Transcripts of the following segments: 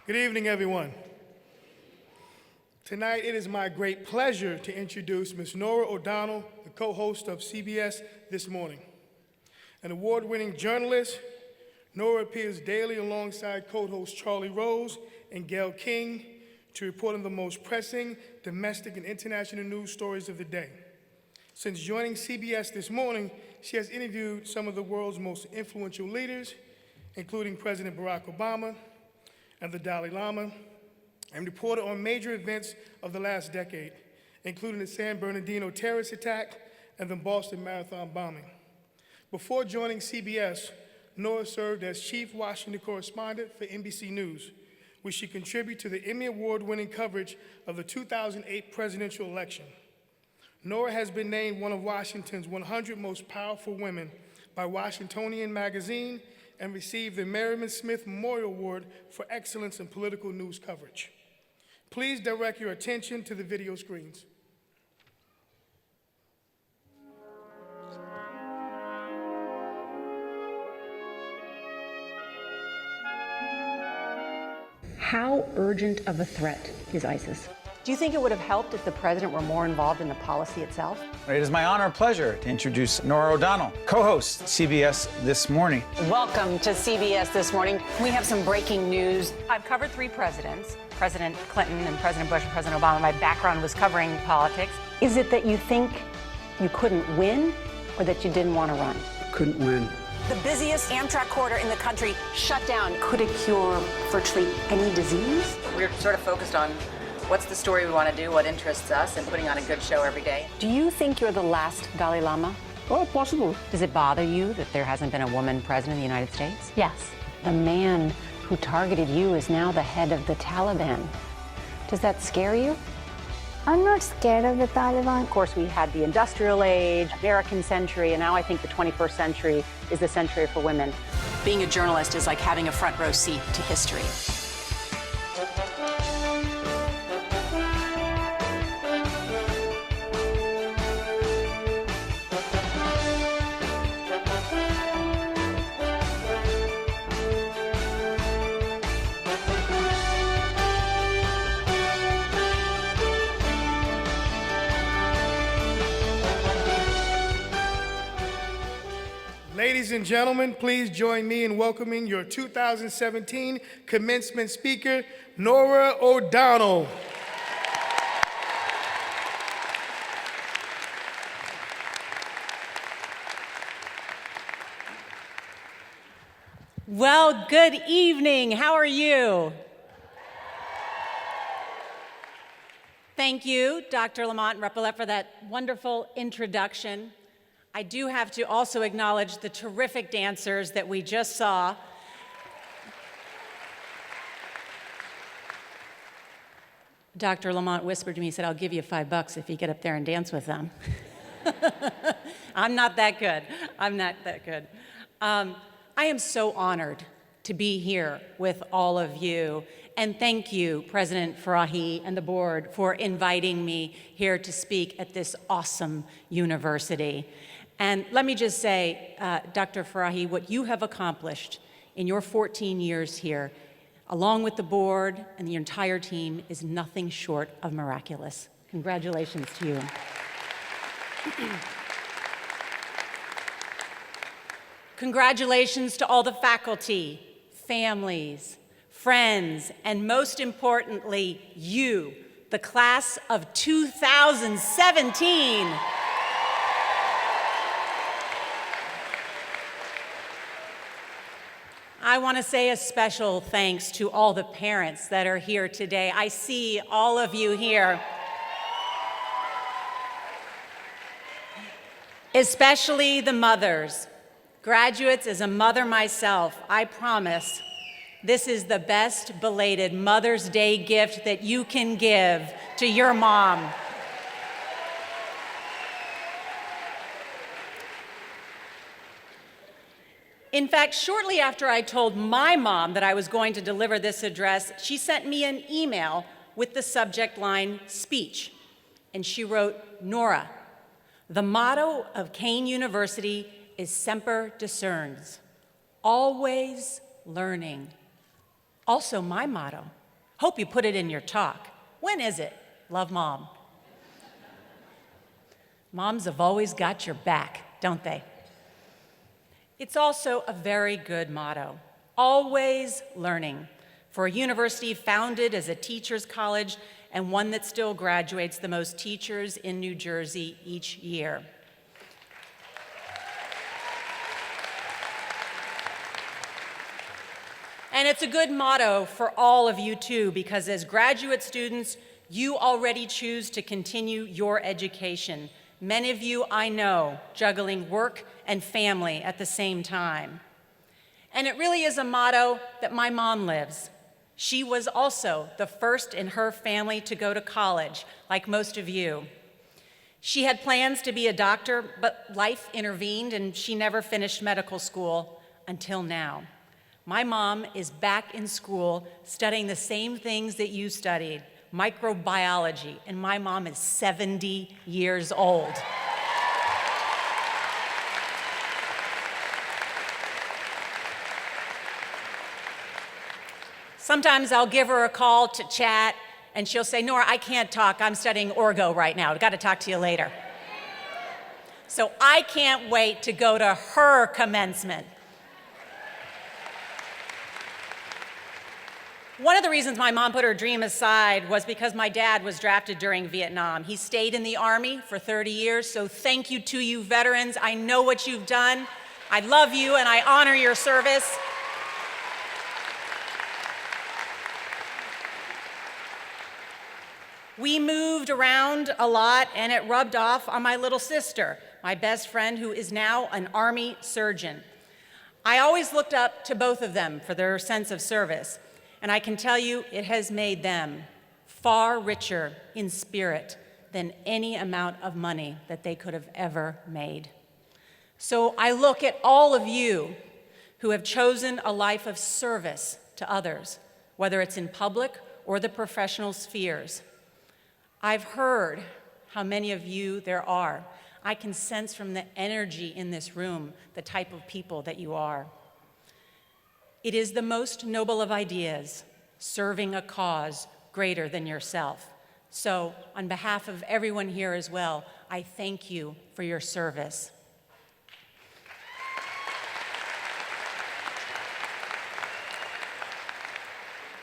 Good evening, everyone. Tonight, it is my great pleasure to introduce Ms. Norah O'Donnell, the co-host of CBS This Morning. An award-winning journalist, Norah appears daily alongside co-hosts Charlie Rose and Gayle King to report on the most pressing domestic and international news stories of the day. Since joining CBS This Morning, she has interviewed some of the world's most influential leaders, including President Barack Obama and the Dalai Lama, and reported on major events of the last decade, including the San Bernardino terrorist attack and the Boston Marathon bombing. Before joining CBS, Norah served as chief Washington correspondent for NBC News, where she contributed to the Emmy Award-winning coverage of the 2008 presidential election. Norah has been named one of Washington's 100 most powerful women by Washingtonian magazine and received the Merriman Smith Memorial Award for excellence in political news coverage. Please direct your attention to the video screens. How urgent of a threat is ISIS? Do you think it would have helped if the president were more involved in the policy itself? It is my honor and pleasure to introduce Norah O'Donnell, co-host CBS This Morning. Welcome to CBS This Morning. We have some breaking news. I've covered 3 presidents, President Clinton and President Bush and President Obama. My background was covering politics. Is it that you think you couldn't win or that you didn't want to run? Couldn't win. The busiest Amtrak corridor in the country shut down. Could it cure virtually any disease? We're sort of focused on what's the story we want to do, what interests us, and putting on a good show every day. Do you think you're the last Dalai Lama? Oh, possible. Does it bother you that there hasn't been a woman president of the United States? Yes. The man who targeted you is now the head of the Taliban. Does that scare you? I'm not scared of the Taliban. Of course, we had the industrial age, American century, and now I think the 21st century is the century for women. Being a journalist is like having a front row seat to history. Ladies and gentlemen, please join me in welcoming your 2017 commencement speaker, Norah O'Donnell. Well, good evening. How are you? Thank you, Dr. Lamont and Repollet, for that wonderful introduction. I do have to also acknowledge the terrific dancers that we just saw. Dr. Lamont whispered to me, he said, "I'll give you $5 if you get up there and dance with them." I'm not that good. I'm not that good. I am so honored to be here with all of you. And thank you, President Farahi and the board, for inviting me here to speak at this awesome university. And let me just say, Dr. Farahi, what you have accomplished in your 14 years here, along with the board and the entire team, is nothing short of miraculous. Congratulations to you. Congratulations to all the faculty, families, friends, and most importantly, you, the class of 2017. I want to say a special thanks to all the parents that are here today. I see all of you here. Especially the mothers. Graduates, as a mother myself, I promise this is the best belated Mother's Day gift that you can give to your mom. In fact, shortly after I told my mom that I was going to deliver this address, she sent me an email with the subject line, speech. And she wrote, "Norah, the motto of Kean University is semper discerns, always learning, Also my motto. Hope you put it in your talk. When is it? Love, Mom. Moms have always got your back, don't they? It's also a very good motto. Always learning. For a university founded as a teacher's college and one that still graduates the most teachers in New Jersey each year. And it's a good motto for all of you too, because as graduate students, you already choose to continue your education. Many of you I know juggling work and family at the same time. And it really is a motto that my mom lives. She was also the first in her family to go to college, like most of you. She had plans to be a doctor, but life intervened and she never finished medical school until now. My mom is back in school studying the same things that you studied, microbiology, and my mom is 70 years old. Sometimes I'll give her a call to chat, and she'll say, Norah, I can't talk. I'm studying orgo right now. I've got to talk to you later. So I can't wait to go to her commencement. One of the reasons my mom put her dream aside was because my dad was drafted during Vietnam. He stayed in the Army for 30 years, so thank you to you veterans. I know what you've done. I love you and I honor your service. We moved around a lot and it rubbed off on my little sister, my best friend who is now an Army surgeon. I always looked up to both of them for their sense of service. And I can tell you, it has made them far richer in spirit than any amount of money that they could have ever made. So I look at all of you who have chosen a life of service to others, whether it's in public or the professional spheres. I've heard how many of you there are. I can sense from the energy in this room the type of people that you are. It is the most noble of ideas, serving a cause greater than yourself. So, on behalf of everyone here as well, I thank you for your service.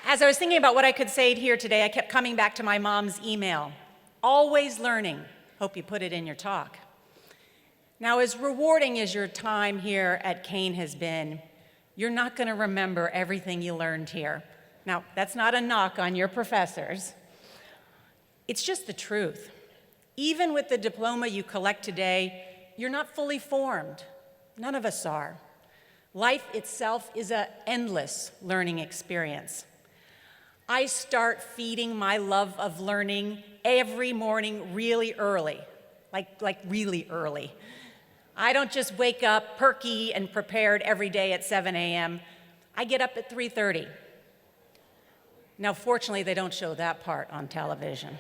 As I was thinking about what I could say here today, I kept coming back to my mom's email. Always learning. Hope you put it in your talk. Now, as rewarding as your time here at Kean has been, you're not going to remember everything you learned here. Now, that's not a knock on your professors. It's just the truth. Even with the diploma you collect today, you're not fully formed. None of us are. Life itself is an endless learning experience. I start feeding my love of learning every morning really early, like really early. I don't just wake up perky and prepared every day at 7 a.m. I get up at 3:30. Now, fortunately, they don't show that part on television.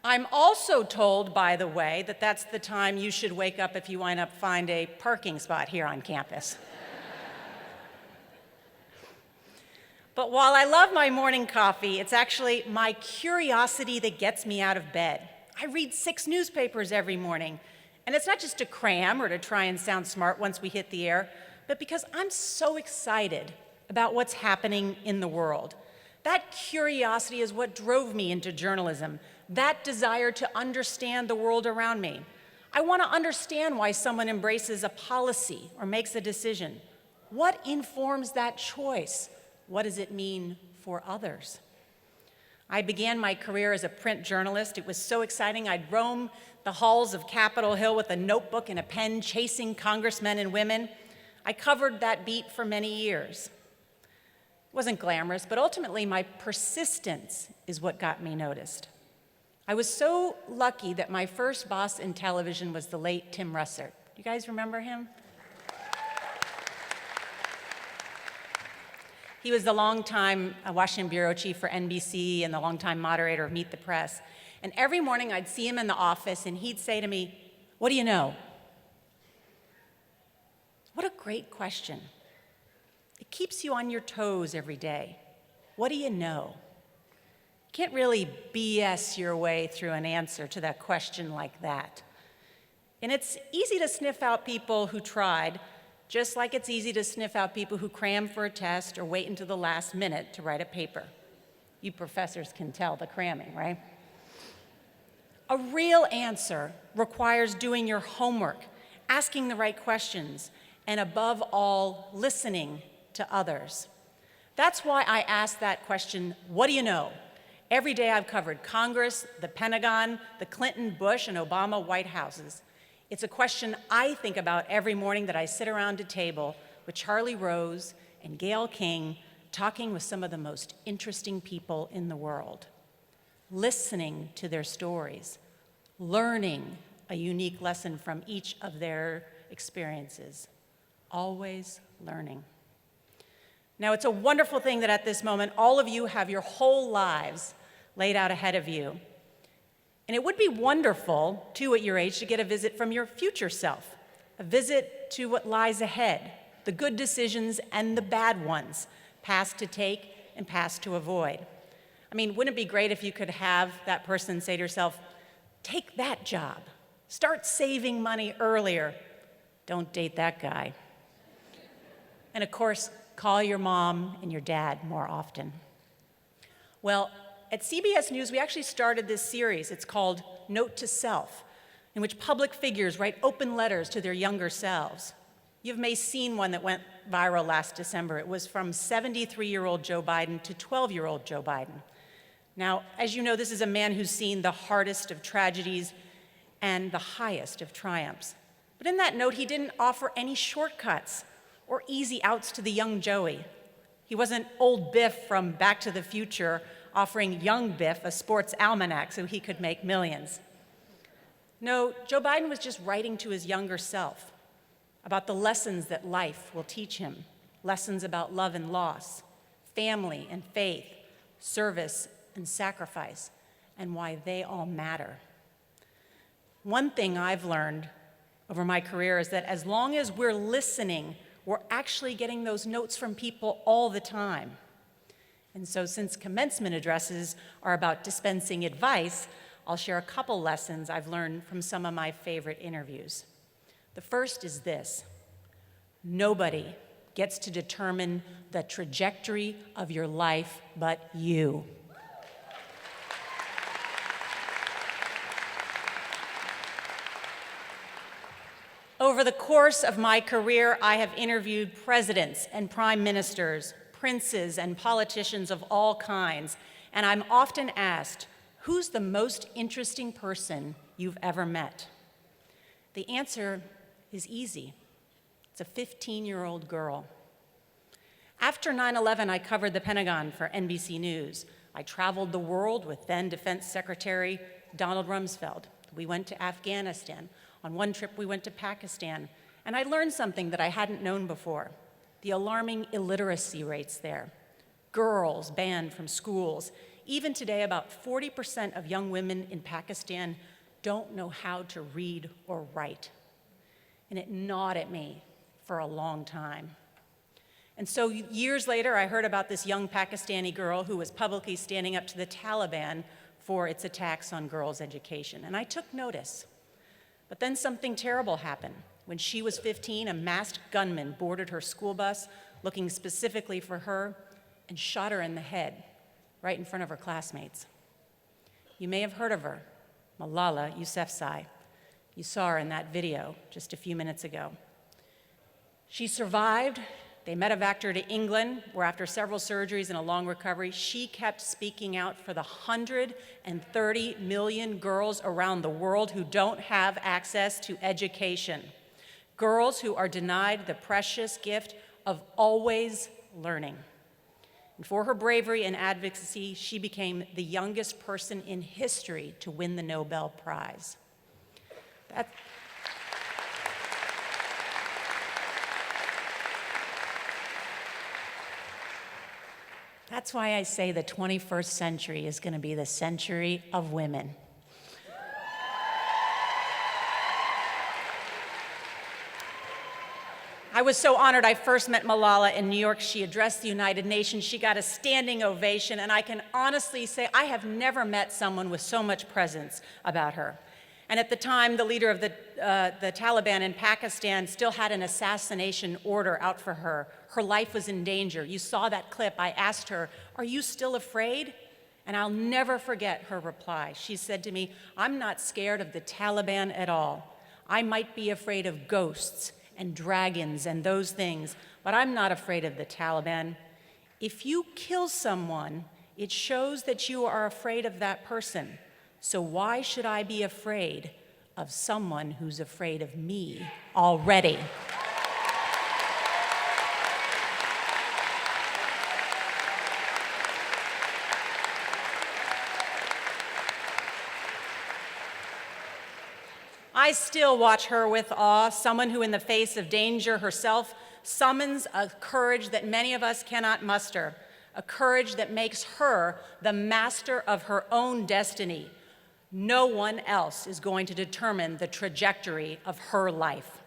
I'm also told, by the way, that that's the time you should wake up if you wind up find a parking spot here on campus. But while I love my morning coffee, it's actually my curiosity that gets me out of bed. I read 6 newspapers every morning. And it's not just to cram or to try and sound smart once we hit the air, but because I'm so excited about what's happening in the world. That curiosity is what drove me into journalism, that desire to understand the world around me. I want to understand why someone embraces a policy or makes a decision. What informs that choice? What does it mean for others? I began my career as a print journalist. It was so exciting. I'd roam the halls of Capitol Hill with a notebook and a pen, chasing congressmen and women. I covered that beat for many years. It wasn't glamorous, but ultimately my persistence is what got me noticed. I was so lucky that my first boss in television was the late Tim Russert. You guys remember him? He was the longtime Washington bureau chief for NBC and the longtime moderator of Meet the Press. And every morning I'd see him in the office and he'd say to me, "What do you know?" What a great question. It keeps you on your toes every day. What do you know? You can't really BS your way through an answer to that question like that. And it's easy to sniff out people who tried, just like it's easy to sniff out people who cram for a test or wait until the last minute to write a paper. You professors can tell the cramming, right? A real answer requires doing your homework, asking the right questions, and above all, listening to others. That's why I ask that question, what do you know? Every day I've covered Congress, the Pentagon, the Clinton, Bush, and Obama White Houses. It's a question I think about every morning that I sit around a table with Charlie Rose and Gayle King, talking with some of the most interesting people in the world, listening to their stories, learning a unique lesson from each of their experiences, always learning. Now, it's a wonderful thing that at this moment, all of you have your whole lives laid out ahead of you. And it would be wonderful, too, at your age, to get a visit from your future self, a visit to what lies ahead, the good decisions and the bad ones, past to take and past to avoid. I mean, wouldn't it be great if you could have that person say to yourself, take that job, start saving money earlier, don't date that guy. And of course, call your mom and your dad more often. Well, at CBS News, we actually started this series. It's called Note to Self, in which public figures write open letters to their younger selves. You may have seen one that went viral last December. It was from 73-year-old Joe Biden to 12-year-old Joe Biden. Now, as you know, this is a man who's seen the hardest of tragedies and the highest of triumphs. But in that note, he didn't offer any shortcuts or easy outs to the young Joey. He wasn't old Biff from Back to the Future offering young Biff a sports almanac so he could make millions. No, Joe Biden was just writing to his younger self about the lessons that life will teach him, lessons about love and loss, family and faith, service and sacrifice, and why they all matter. One thing I've learned over my career is that as long as we're listening, we're actually getting those notes from people all the time. And so since commencement addresses are about dispensing advice, I'll share a couple lessons I've learned from some of my favorite interviews. The first is this: nobody gets to determine the trajectory of your life but you. Over the course of my career, I have interviewed presidents and prime ministers, princes and politicians of all kinds, and I'm often asked, who's the most interesting person you've ever met? The answer is easy. It's a 15-year-old girl. After 9/11, I covered the Pentagon for NBC News. I traveled the world with then Defense Secretary Donald Rumsfeld. We went to Afghanistan. On one trip, we went to Pakistan, and I learned something that I hadn't known before: the alarming illiteracy rates there. Girls banned from schools. Even today, about 40% of young women in Pakistan don't know how to read or write. And it gnawed at me for a long time. And so years later, I heard about this young Pakistani girl who was publicly standing up to the Taliban for its attacks on girls' education. And I took notice. But then something terrible happened. When she was 15, a masked gunman boarded her school bus, looking specifically for her, and shot her in the head, right in front of her classmates. You may have heard of her, Malala Yousafzai. You saw her in that video just a few minutes ago. She survived. They medevaced her to England, where after several surgeries and a long recovery, she kept speaking out for the 130 million girls around the world who don't have access to education. Girls who are denied the precious gift of always learning. And for her bravery and advocacy, she became the youngest person in history to win the Nobel Prize. That's why I say the 21st century is going to be the century of women. I I was so honored. I first met Malala in New York. She addressed the United Nations. She got a standing ovation, and I can honestly say I have never met someone with so much presence about her. And at the time, the leader of the Taliban in Pakistan still had an assassination order out for her. Her life was in danger. You saw that clip. I asked her, "Are you still afraid?" And I'll never forget her reply. She said to me, "I'm not scared of the Taliban at all. I might be afraid of ghosts and dragons and those things, but I'm not afraid of the Taliban. If you kill someone, it shows that you are afraid of that person. So why should I be afraid of someone who's afraid of me already?" I still watch her with awe, someone who in the face of danger herself summons a courage that many of us cannot muster, a courage that makes her the master of her own destiny. No one else is going to determine the trajectory of her life.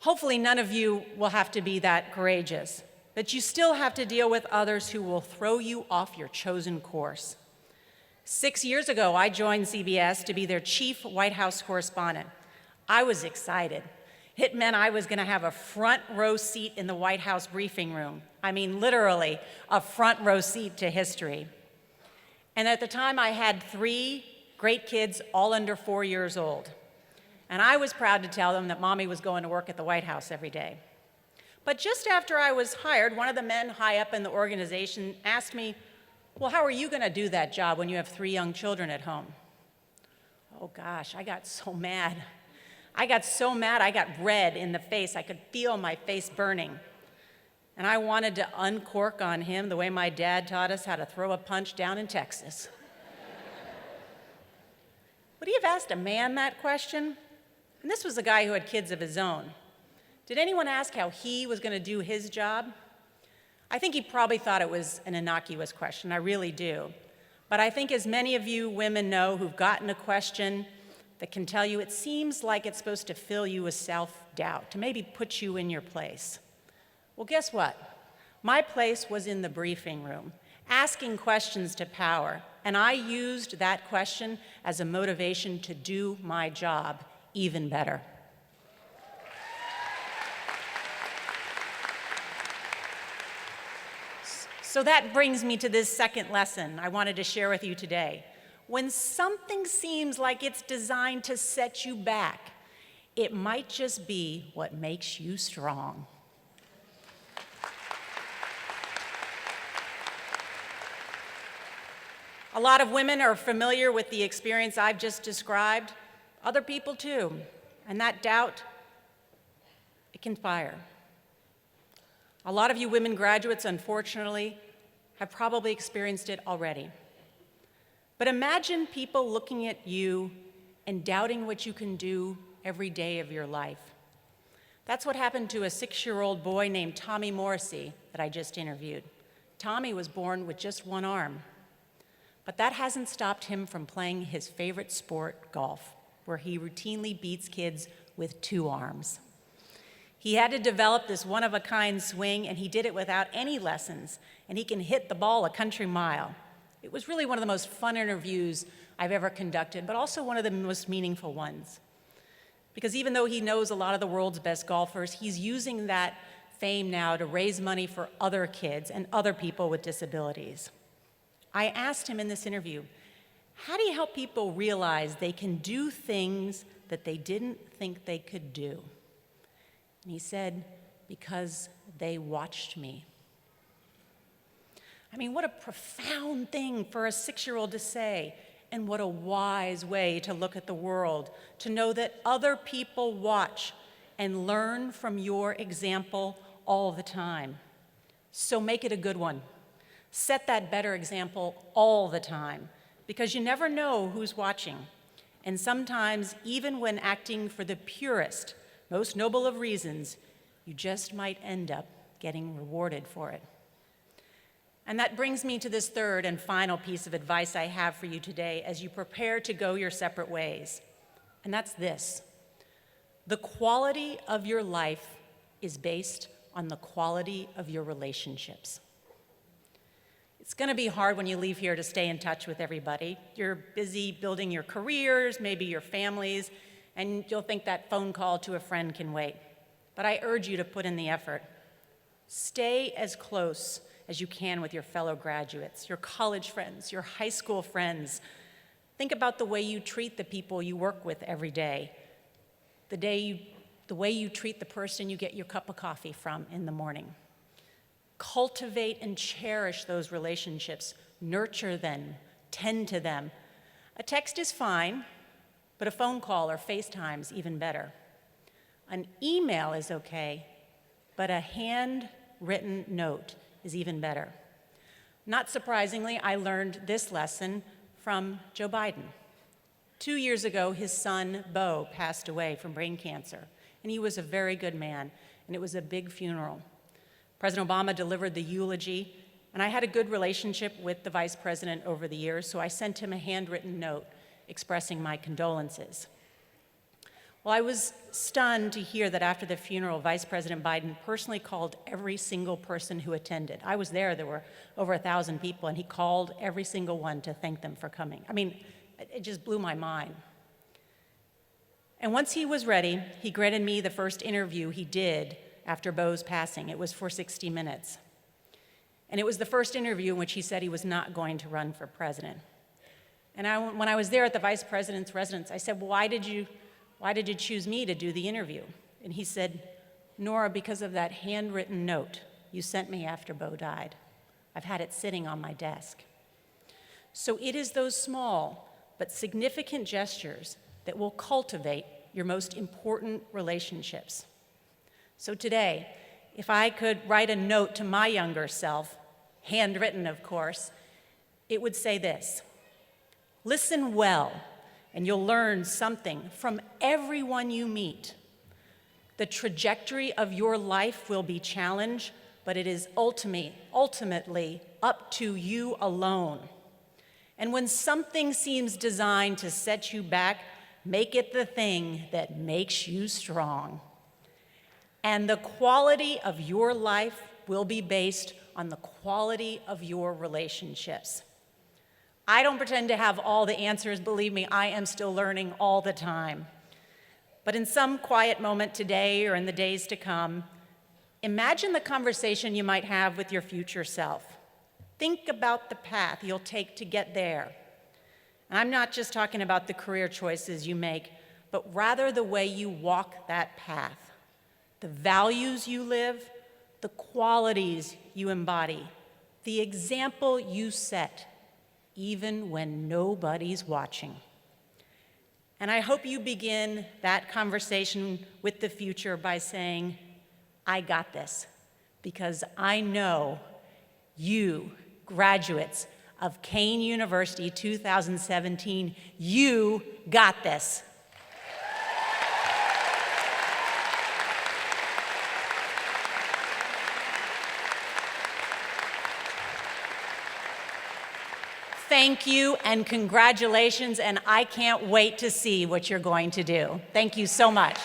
Hopefully none of you will have to be that courageous, but you still have to deal with others who will throw you off your chosen course. 6 years ago, I joined CBS to be their chief White House correspondent. I was excited. It meant I was going to have a front row seat in the White House briefing room. I mean, literally, a front row seat to history. And at the time, I had 3 great kids, all under 4 years old. And I was proud to tell them that Mommy was going to work at the White House every day. But just after I was hired, one of the men high up in the organization asked me, "Well, how are you going to do that job when you have 3 young children at home?" Oh gosh, I got so mad. I got red in the face. I could feel my face burning. And I wanted to uncork on him the way my dad taught us how to throw a punch down in Texas. Would he have asked a man that question? And this was a guy who had kids of his own. Did anyone ask how he was going to do his job? I think he probably thought it was an innocuous question, I really do. But I think as many of you women know who've gotten a question that can tell you it seems like it's supposed to fill you with self-doubt, to maybe put you in your place. Well, guess what? My place was in the briefing room, asking questions to power, and I used that question as a motivation to do my job even better. So that brings me to this second lesson I wanted to share with you today. When something seems like it's designed to set you back, it might just be what makes you strong. A lot of women are familiar with the experience I've just described. Other people too. And that doubt, it can fire. A lot of you women graduates, unfortunately, have probably experienced it already. But imagine people looking at you and doubting what you can do every day of your life. That's what happened to a 6-year-old boy named Tommy Morrissey that I just interviewed. Tommy was born with just 1 arm. But that hasn't stopped him from playing his favorite sport, golf, where he routinely beats kids with 2 arms. He had to develop this one-of-a-kind swing, and he did it without any lessons, and he can hit the ball a country mile. It was really one of the most fun interviews I've ever conducted, but also one of the most meaningful ones. Because even though he knows a lot of the world's best golfers, he's using that fame now to raise money for other kids and other people with disabilities. I asked him in this interview, how do you help people realize they can do things that they didn't think they could do? And he said, because they watched me. I mean, what a profound thing for a 6-year-old to say, and what a wise way to look at the world, to know that other people watch and learn from your example all the time. So make it a good one. Set that better example all the time, because you never know who's watching. And sometimes, even when acting for the purest, most noble of reasons, you just might end up getting rewarded for it. And that brings me to this third and final piece of advice I have for you today as you prepare to go your separate ways. And that's this. The quality of your life is based on the quality of your relationships. It's going to be hard when you leave here to stay in touch with everybody. You're busy building your careers, maybe your families, and you'll think that phone call to a friend can wait. But I urge you to put in the effort. Stay as close as you can with your fellow graduates, your college friends, your high school friends. Think about the way you treat the people you work with every day, the way you treat the person you get your cup of coffee from in the morning. Cultivate and cherish those relationships. Nurture them. Tend to them. A text is fine, but a phone call or FaceTime's even better. An email is okay, but a handwritten note is even better. Not surprisingly, I learned this lesson from Joe Biden. 2 years ago, his son, Beau, passed away from brain cancer, and he was a very good man, and it was a big funeral. President Obama delivered the eulogy, and I had a good relationship with the vice president over the years, so I sent him a handwritten note expressing my condolences. Well, I was stunned to hear that after the funeral, Vice President Biden personally called every single person who attended. I was there were over 1,000 people, and he called every single one to thank them for coming. I mean, it just blew my mind. And once he was ready, he granted me the first interview he did after Beau's passing. It was for 60 Minutes. And it was the first interview in which he said he was not going to run for president. And when I was there at the vice president's residence, I said, well, why did you choose me to do the interview? And he said, Norah, because of that handwritten note you sent me after Beau died. I've had it sitting on my desk. So it is those small but significant gestures that will cultivate your most important relationships. So today, if I could write a note to my younger self, handwritten of course, it would say this: listen well, and you'll learn something from everyone you meet. The trajectory of your life will be challenged, but it is ultimately up to you alone. And when something seems designed to set you back, make it the thing that makes you strong. And the quality of your life will be based on the quality of your relationships. I don't pretend to have all the answers. Believe me, I am still learning all the time. But in some quiet moment today or in the days to come, imagine the conversation you might have with your future self. Think about the path you'll take to get there. And I'm not just talking about the career choices you make, but rather the way you walk that path, the values you live, the qualities you embody, the example you set, even when nobody's watching. And I hope you begin that conversation with the future by saying, I got this, because I know you, graduates of Kean University 2017, you got this. Thank you and congratulations, and I can't wait to see what you're going to do. Thank you so much.